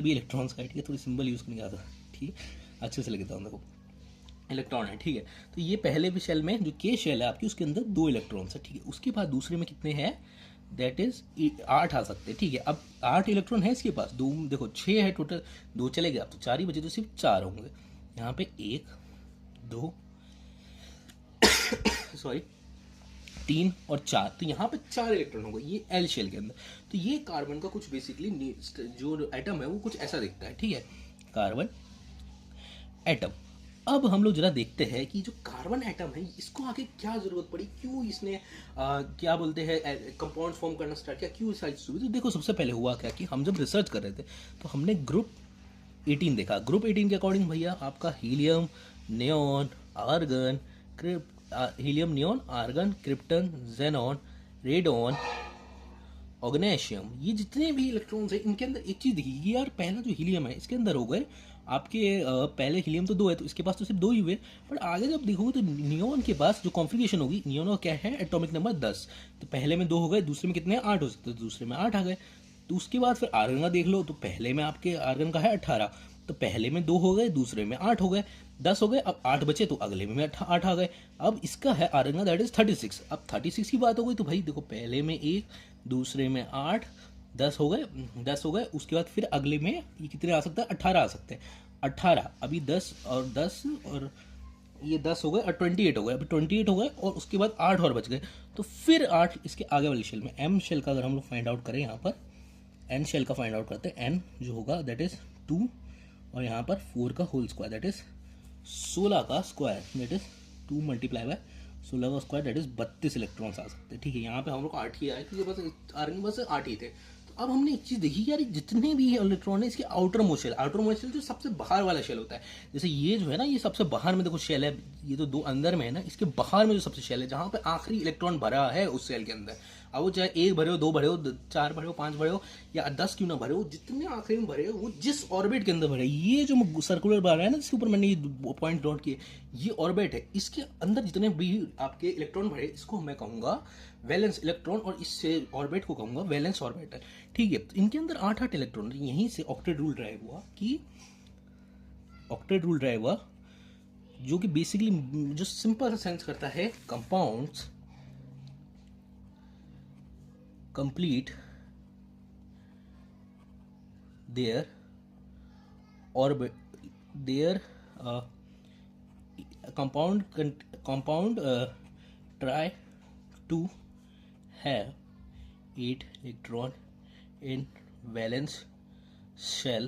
भी इलेक्ट्रॉन्स का है, ठीक है, थोड़ी सिंबल यूज़ करने आता, ठीक है, अच्छे से लगता हूँ देखो, इलेक्ट्रॉन है, ठीक है। तो ये पहले भी शेल में जो के शेल है आपकी, उसके अंदर 2 इलेक्ट्रॉन्स है, ठीक है। उसके बाद दूसरे में कितने हैं, दैट इज 8 आ सकते हैं, ठीक है। अब 8 इलेक्ट्रॉन है इसके पास, दो देखो 6 है टोटल, 2 चले गए, अब तो 4 ही बचे, तो सिर्फ 4 होंगे यहाँ पे, 1 2 सॉरी 3 और 4, तो यहाँ पे 4 इलेक्ट्रॉन होंगे ये एल शेल के अंदर। तो ये कार्बन का कुछ बेसिकली जो एटम है वो कुछ ऐसा दिखता है, ठीक है, कार्बन एटम। अब हम लोग जरा देखते हैं कि जो कार्बन एटम है इसको आगे क्या जरूरत पड़ी, क्यों इसने क्या बोलते हैं कंपाउंड फॉर्म करना स्टार्ट किया, क्यों सारी चीज़ हुई। तो देखो सबसे पहले हुआ क्या कि हम जब रिसर्च कर रहे थे तो हमने ग्रुप 18 देखा। ग्रुप 18 के अकॉर्डिंग भैया आपका helium, neon, argon, helium, neon, argon, krypton, xenon, radon, oganesson, ये जितने भी इलेक्ट्रॉन्स हैं इनके अंदर एक चीज़ देखिए यार, पहला जो हीलियम है इसके अंदर हो गए आपके पहले हीलियम तो 2 है, तो इसके पास तो सिर्फ 2 ही हुए। पर आगे जब देखोगे तो नियोन के पास जो कॉन्फ़िगरेशन होगी, नियोन का क्या है, एटॉमिक नंबर 10, तो पहले में 2 हो गए, दूसरे में कितने 8 हो सकते, तो दूसरे में 8 आ गए। तो उसके बाद फिर आर्गन का देख लो, तो पहले में आपके आर्गन का है 18, तो पहले में 2 हो गए, दूसरे में 8 हो गए, 10 हो गए, अब 8 बचे, तो अगले में 8 आ गए। अब इसका है आर्गन का दैट इज 36। अब 36 की बात हो गई तो भाई देखो पहले में 1, दूसरे में 8, 10 हो गए, 10 हो गए, उसके बाद फिर अगले में ये कितने आ सकता है, 18 आ सकते हैं, 18, अभी 10 और 10 और ये 10 हो गए और 28 हो गए, अभी 28 हो गए और उसके बाद 8 और बच गए, तो फिर 8 इसके आगे वाले शेल में, एम शेल का अगर हम लोग फाइंड आउट करें यहाँ पर, एन शेल का फाइंड आउट करते हैं, एन जो होगा दैट इज 2 और यहाँ पर 4 का होल स्क्वायर दैट इज 16 का square that is 2 multiply by 16 का स्क्वायर दैट इज 32 इलेक्ट्रॉन्स आ सकते हैं, ठीक है। यहाँ पे हम लोग को 8 ही आए क्योंकि बस आर्गन बस 8 ही थे। तो अब हमने एक चीज़ देखी यार, जितने भी इलेक्ट्रॉन है इसके outermost shell, outermost shell जो सबसे बाहर वाला शेल होता है, जैसे ये जो है ना, ये सबसे बाहर में देखो शेल है, ये तो 2 अंदर में है ना, इसके बाहर में जो सबसे शेल है जहाँ पे आखिरी इलेक्ट्रॉन भरा है उस शेल के अंदर, अब वो चाहे 1 भरे हो, 2 भरे हो, 4 भरे हो, 5 भरे हो या 10 क्यों ना भरे हो, जितने आखिरी में भरे हो वो जिस ऑर्बिट के अंदर भरे, ये जो सर्कुलर बार है ना जिसके ऊपर मैंने ये पॉइंट डॉट किए, ये ऑर्बिट है, इसके अंदर जितने भी आपके इलेक्ट्रॉन भरे इसको मैं कहूँगा वैलेंस इलेक्ट्रॉन, और इससे ऑर्बिट को कहूँगा वैलेंस ऑर्बिट, ठीक है। तो इनके अंदर 8 इलेक्ट्रॉन, यहीं से ऑक्टेट रूल ड्राइव हुआ कि ऑक्टेट रूल ड्राइव हुआ, जो कि बेसिकली जो सिंपल सा सेंस करता है, compounds complete their orbit, their compound try to have 8 electron in valence shell